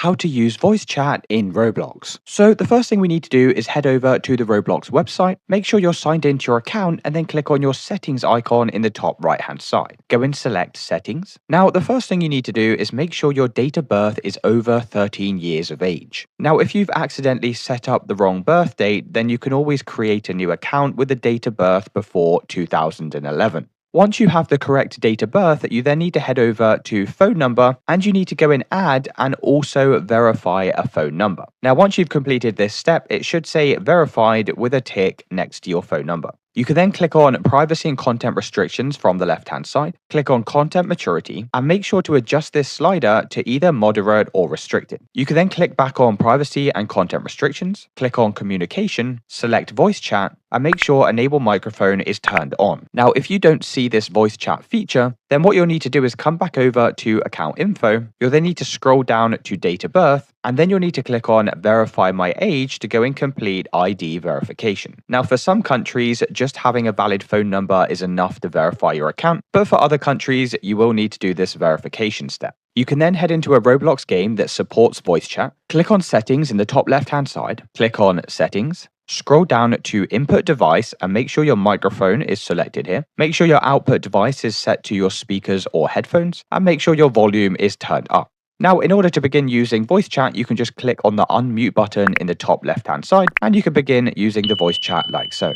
how to use voice chat in Roblox. So the first thing we need to do is head over to the Roblox website, make sure you're signed into your account, and then click on your settings icon in the top right hand side. Go and select settings. Now the first thing you need to do is make sure your date of birth is over 13 years of age. Now if you've accidentally set up the wrong birth date, then you can always create a new account with a date of birth before 2011. Once you have the correct date of birth, you then need to head over to phone number and you need to go and add and also verify a phone number. Now, once you've completed this step, it should say verified with a tick next to your phone number. You can then click on privacy and content restrictions from the left hand side, click on content maturity, and make sure to adjust this slider to either moderate or restricted. You can then click back on privacy and content restrictions, click on communication, select voice chat, and make sure enable microphone is turned on. Now, if you don't see this voice chat feature, then what you'll need to do is come back over to account info. You'll then need to scroll down to date of birth, and then you'll need to click on verify my age to go and complete ID verification. Now, for some countries, just having a valid phone number is enough to verify your account, but for other countries, you will need to do this verification step. You can then head into a Roblox game that supports voice chat, click on settings in the top left hand side, click on settings, scroll down to input device and make sure your microphone is selected here. Make sure your output device is set to your speakers or headphones and make sure your volume is turned up. Now, in order to begin using voice chat, you can just click on the unmute button in the top left hand side and you can begin using the voice chat like so.